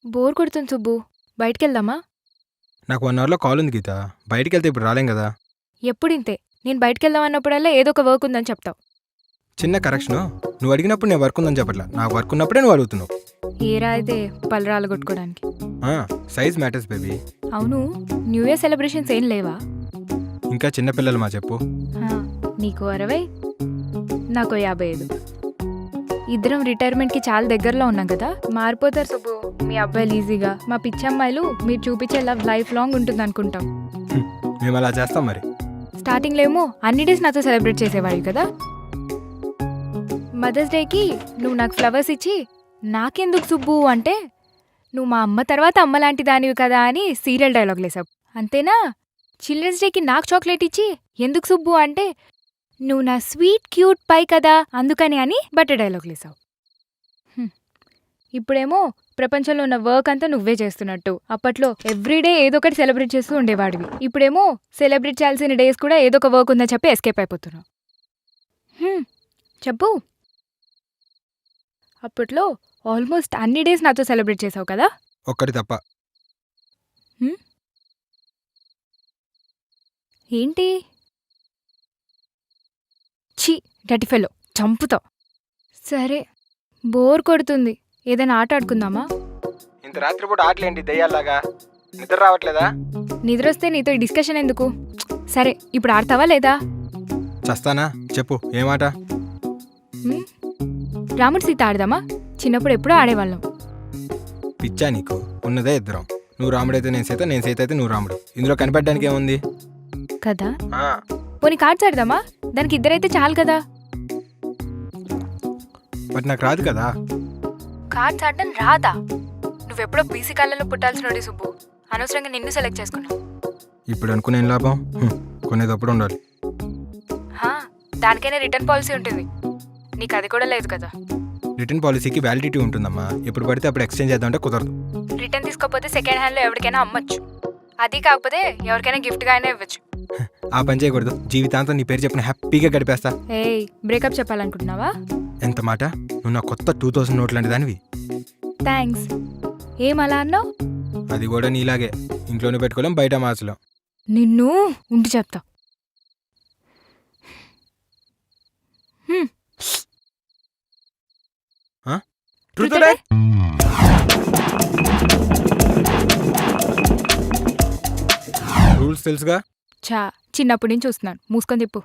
Bore కొడుతుంది సుబ్బు. బయటికెళ్దామా? నాకు 1 అవర్‌లో కాల్ ఉంది గీత. బయటికెళ్తే ఇప్పుడు రాలేం గదా! ఎప్పుడింతే. నేను బయటికెళ్దాం అన్నప్పుడల్లా ఏదో ఒక వర్క్ ఉందని చెప్తావు. చిన్న కరెక్షను. నువ్వు అడిగినప్పుడు నేను వర్క్ ఉందని చెప్పట్లా. నాకు వర్క్ ఉన్నప్పుడే నువ్వు అడుగుతున్నావు. ఏరా అయితే పలరాలు కొట్టుకోవడానికి. Size matters baby. అవును, న్యూ ఇయర్ సెలబ్రేషన్స్ ఏం లేవా? ఇంకా చిన్నపిల్లలు మా చెప్పు. నీకు 60, నాకు 55. ఇద్దరం రిటైర్మెంట్కి చాలా దగ్గరలో ఉన్నాం కదా. మారిపోతారు సుబ్బు మీ అబ్బాయిలు ఈజీగా. మా పిచ్చమ్మాయిలు మీరు చూపించే లవ్ లైఫ్ లాంగ్ ఉంటుంది అనుకుంటాం. మేము అలా చేస్తాం మరి. స్టార్టింగ్లో ఏమో అన్ని డేస్ నాతో సెలబ్రేట్ చేసేవాడివి కదా. మదర్స్ డేకి నువ్వు నాకు ఫ్లవర్స్ ఇచ్చి నాకెందుకు సుబ్బు అంటే నువ్వు మా అమ్మ తర్వాత అమ్మ లాంటి దానివి కదా అని సీరియల్ డైలాగ్ లేసావు. అంతేనా? చిల్డ్రన్స్ డేకి నాకు చాక్లెట్ ఇచ్చి ఎందుకు సుబ్బు అంటే నువ్వు నా స్వీట్ క్యూట్ పై కదా అందుకని అని బట్టర్ డైలాగ్ లేసావు. ఇప్పుడేమో ప్రపంచంలో ఉన్న వర్క్ అంతా నువ్వే చేస్తున్నట్టు. అప్పట్లో ఎవ్రీడే ఏదో ఒకటి సెలబ్రేట్ చేస్తూ ఉండేవాడివి. ఇప్పుడేమో సెలబ్రేట్ చేయాల్సిన డేస్ కూడా ఏదో ఒక వర్క్ ఉందని చెప్పి ఎస్కేప్ అయిపోతున్నావు. చెప్పు. అప్పట్లో ఆల్మోస్ట్ అన్ని డేస్ నాతో సెలబ్రేట్ చేసావు కదా. ఒక్కటి తప్ప. ఏంటి? ఛీ, గట్టిఫెలో చంపుతావు. సరే, బోర్ కొడుతుంది. ఏదైనా ఆట ఆడుకుందామా? ఇంత రాత్రిపూట ఆటలేంటి దయ్యాల్లాగా? నిద్ర రావట్లేదా? నిద్ర వస్తే నీతో ఈ డిస్కషన్ ఎందుకు? సరే, ఇప్పుడు ఆడతావా లేదా? చస్తానా? చెప్పు ఏమాట? రాముడు సీత ఆడదామా? చిన్నప్పుడు ఎప్పుడూ ఆడేవాళ్ళం. పిచ్చా నీకు? ఉన్నదే ఇద్దరం. నువ్వు రాముడైతే నేను సీత, నేను సీత అయితే నువ్వు రాముడు. ఇందులో కనిపెట్టడానికి ఏముంది కదా? పోనీ కార్డ్స్ ఆడదామా? దానికి ఇద్దరైతే చాలు కదా. బట్ నాకు రాదు కదా. కార్డ్స్ ఆడడం రాదా? నువ్వెప్పుడో బీసీ కాలంలో పుట్టాల్సినోడి సుబ్బు. అనవసరంగా నిన్ను సెలెక్ట్ చేసుకున్నావు. ఇప్పుడు అనుకునే లాభం? కొనేటప్పుడు ఉండాలి. దానికైనా రిటర్న్ పాలసీ ఉంటుంది. నీకు అది కూడా లేదు కదా. రిటర్న్ పాలసీకి వ్యాలిడిటీ ఉంటుందమ్మా. ఎప్పుడు పడితే అప్పుడు ఎక్స్చేంజ్ చేద్దామంటే కుదరదు. రిటర్న్ తీసుకోకపోతే సెకండ్ హ్యాండ్లో ఎవరికైనా అమ్మొచ్చు. అది కాకపోతే ఎవరికైనా గిఫ్ట్గా అయినా ఇవ్వచ్చు. ఆ పని చేయకూడదు. జీవితాంతం నీ పేరు చెప్పిన హ్యాపీగా గడిపేస్తా. బ్రేకప్ చెప్పాలనుకుంటున్నావా? ఎంత మాట? నువ్వు నా కొత్త 2000 నోట్ లాంటి దానివి. థ్యాంక్స్. ఏం అలా అన్నావు? అది కూడా నీలాగే. ఇంట్లోనే పెట్టుకోలేం, బయట మార్చలేం. నిన్ను ఉండి చెప్తా. రూల్స్ తెలుసుగా? చిన్నప్పటి నుంచి చూస్తున్నాను. మూసుకొని తిప్పు.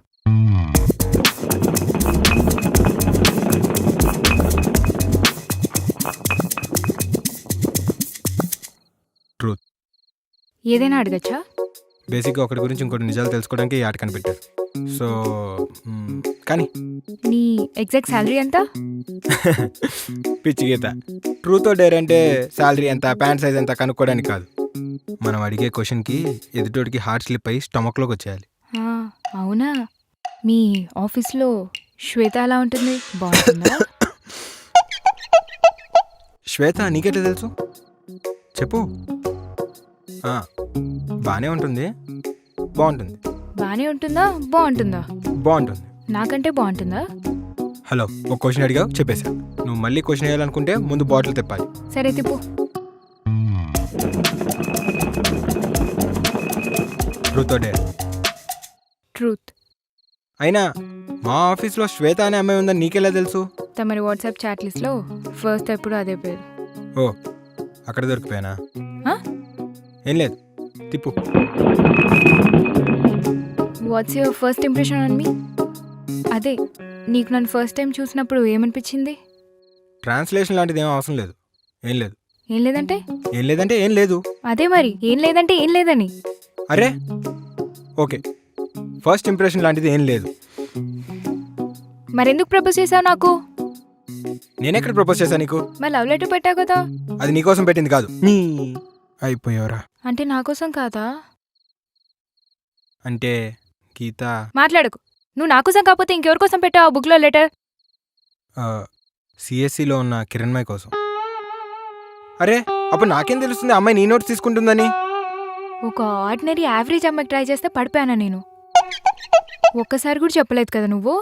ట్రూత్. ఏదైనా అడగచ్చా? బేసిక్గా ఒకటి గురించి ఇంకోటి నిజాలు తెలుసుకోవడానికి ఈ ఆట కనిపెట్టారు. సో కానీ నీ ఎగ్జాక్ట్ శాలరీ ఎంత? పిచ్చి గీత. ట్రూత్ డేర్ అంటే శాలరీ ఎంత, ప్యాంట్ సైజ్ ఎంత కనుక్కోవడానికి కాదు. మనం అడిగే క్వశ్చన్కి ఎదుటోడికి హార్ట్ స్లిప్ అయ్యి స్టమక్లోకి వచ్చేయాలి. అవునా? మీ ఆఫీస్లో శ్వేత ఎలా ఉంటుంది? బాగుంటుందా? శ్వేత నీకెట్లా తెలుసు? చెప్పు. బానే ఉంటుంది. బాగుంటుంది. బానే ఉంటుందా? బాగుంటుందా? బాగుంటుంది. నాకంటే బాగుంటుందా? హలో, ఒక క్వశ్చన్ అడిగావు, చెప్పేశా. నువ్వు మళ్ళీ క్వశ్చన్ వేయాలనుకుంటే ముందు బాటిల్ తిప్పాలి. సరే, తిప్పు. Truth dare? ట్రూత్. అయినా మా ఆఫీస్లో శ్వేత అనే అమ్మాయి ఉందని నీకెలా తెలుసు? తమరి వాట్సాప్ చాట్ లిస్ట్లో ఫస్ట్ ఎప్పుడు అదే పేరు. ఓ, అక్కడ దొరికిపోయానా? ఏం లేదు, తిప్పు. What's your first impression on me? అదే, నీకు నన్ను ఫస్ట్ టైం చూసినప్పుడు ఏమనిపించింది? ట్రాన్స్లేషన్ లాంటిది ఏం అవసరం లేదు. ఏం లేదు. ఏం లేదంటే? ఏం లేదంటే ఏం లేదు. అదే మరి, ఏం లేదంటే ఏం లేదని. అరే ఓకే, ఫస్ట్ ఇంప్రెషన్ లాంటిది ఏం లేదు. మరెందుకు ప్రపోజ్ చేసావు నాకు? నేనెక్కడ ప్రపోజ్ చేశా నీకు? మరి లవ్ లెటర్ పెట్టావు కదా. అది నీకోసం పెట్టింది కాదు. అయిపోయావరా? అంటే నా కోసం కాదా? అంటే గీత మాట్లాడకు. నువ్వు నా కోసం కాకపోతే ఇంకెవరి కోసం పెట్టావు ఆ బుక్లో లెటర్? సిఎస్సిలో ఉన్న కిరణ్మయ్ కోసం. అరే, అప్పుడు నాకేం తెలుస్తుంది అమ్మాయి నీ నోట్స్ తీసుకుంటుందని? ఒక ఆర్డినరీ యావరేజ్ అమ్మాయికి ట్రై చేస్తే పడిపోయానా నేను? ఒక్కసారి కూడా చెప్పలేదు కదా నువ్వు.